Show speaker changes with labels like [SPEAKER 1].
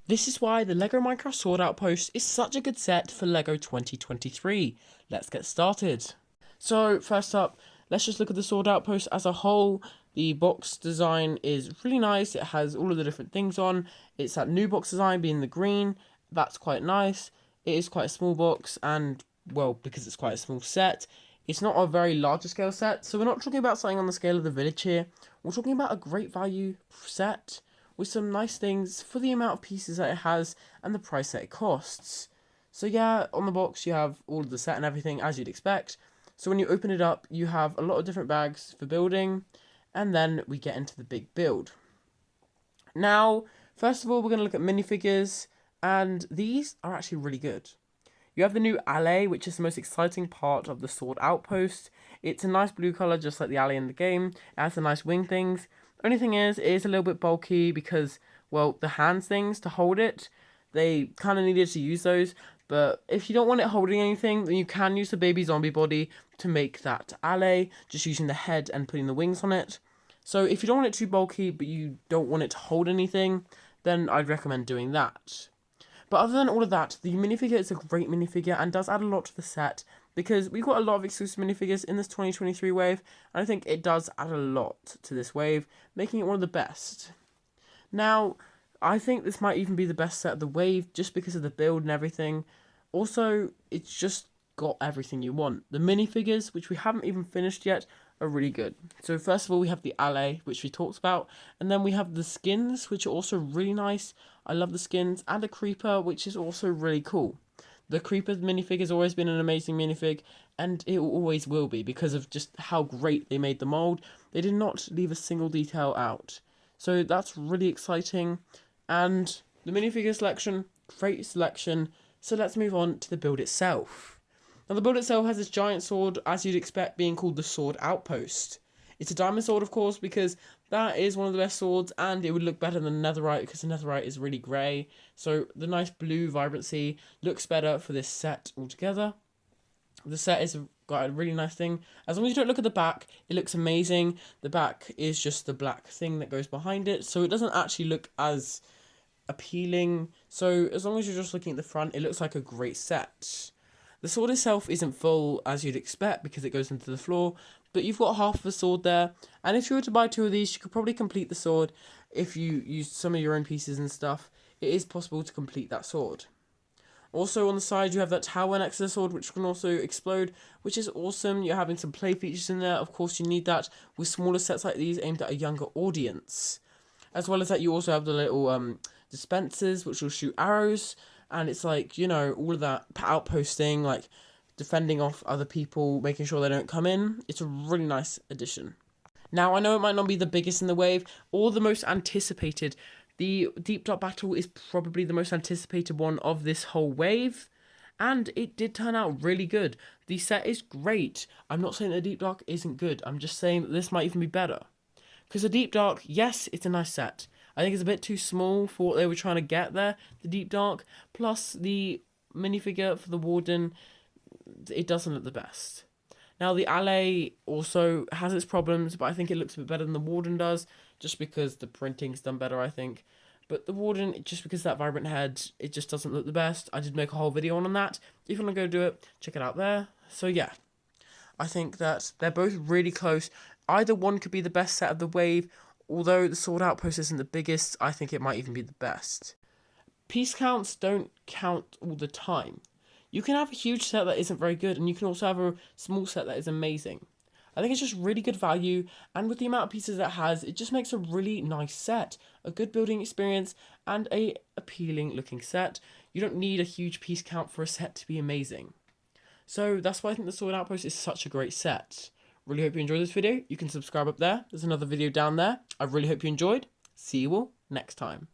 [SPEAKER 1] This is why the LEGO Minecraft Sword Outpost is such a good set for LEGO 2023. Let's get started. So first up, let's just look at the Sword Outpost as a whole. The box design is really nice. It has all of the different things on. It's that new box design being the green. That's quite nice. It is quite a small box and, well, because it's quite a small set, it's not a very larger scale set. So we're not talking about something on the scale of the village here. We're talking about a great value set with some nice things for the amount of pieces that it has and the price that it costs. So yeah, on the box you have all of the set and everything as you'd expect. So when you open it up, you have a lot of different bags for building, and then we get into the big build. Now, first of all, we're going to look at minifigures, and these are actually really good. You have the new alley, which is the most exciting part of the Sword Outpost. It's a nice blue colour, just like the alley in the game. It has the nice wing things. Only thing is, it is a little bit bulky because, well, the hands things to hold it, they kind of needed to use those. But if you don't want it holding anything, then you can use the baby zombie body to make that alley, just using the head and putting the wings on it. So if you don't want it too bulky, but you don't want it to hold anything, then I'd recommend doing that. But other than all of that, the minifigure is a great minifigure and does add a lot to the set because we've got a lot of exclusive minifigures in this 2023 wave, and I think it does add a lot to this wave, making it one of the best. Now, I think this might even be the best set of the wave just because of the build and everything. Also, it's just got everything you want. The minifigures, which we haven't even finished yet, are really good. So first of all, we have the alley, which we talked about, and then we have the skins, which are also really nice. I love the skins, and a creeper, which is also really cool. The creeper minifig has always been an amazing minifig, and it always will be because of just how great they made the mold. They did not leave a single detail out. So that's really exciting. And the minifigure selection, great selection. So let's move on to the build itself. Now the build itself has this giant sword, as you'd expect, being called the Sword Outpost. It's a diamond sword, of course, because that is one of the best swords, and it would look better than netherite because the netherite is really grey. So the nice blue vibrancy looks better for this set altogether. The set is got a really nice thing. As long as you don't look at the back, it looks amazing. The back is just the black thing that goes behind it, so it doesn't actually look as appealing. So as long as you're just looking at the front, it looks like a great set. The sword itself isn't full as you'd expect because it goes into the floor, but you've got half of the sword there, and if you were to buy 2 of these, you could probably complete the sword if you used some of your own pieces and stuff. It is possible to complete that sword. Also on the side you have that tower next to the sword which can also explode, which is awesome. You're having some play features in there. Of course you need that with smaller sets like these aimed at a younger audience. As well as that, you also have the little dispensers which will shoot arrows, and it's like, you know, all of that outposting, like defending off other people, making sure they don't come in. It's a really nice addition. Now, I know it might not be the biggest in the wave or the most anticipated. The Deep Dark Battle is probably the most anticipated one of this whole wave, and it did turn out really good. The set is great. I'm not saying that the Deep Dark isn't good. I'm just saying that this might even be better. Because the Deep Dark, yes, it's a nice set. I think it's a bit too small for what they were trying to get there, the Deep Dark. Plus, the minifigure for the Warden, it doesn't look the best. Now, the alley also has its problems, but I think it looks a bit better than the Warden does, just because the printing's done better, I think. But the Warden, just because that vibrant head, it just doesn't look the best. I did make a whole video on that. If you want to go do it, check it out there. So yeah, I think that they're both really close. Either one could be the best set of the wave. Although the Sword Outpost isn't the biggest, I think it might even be the best. Piece counts don't count all the time. You can have a huge set that isn't very good, and you can also have a small set that is amazing. I think it's just really good value, and with the amount of pieces it has, it just makes a really nice set. A good building experience, and a appealing looking set. You don't need a huge piece count for a set to be amazing. So that's why I think the Sword Outpost is such a great set. Really hope you enjoyed this video. You can subscribe up there. There's another video down there. I really hope you enjoyed. See you all next time.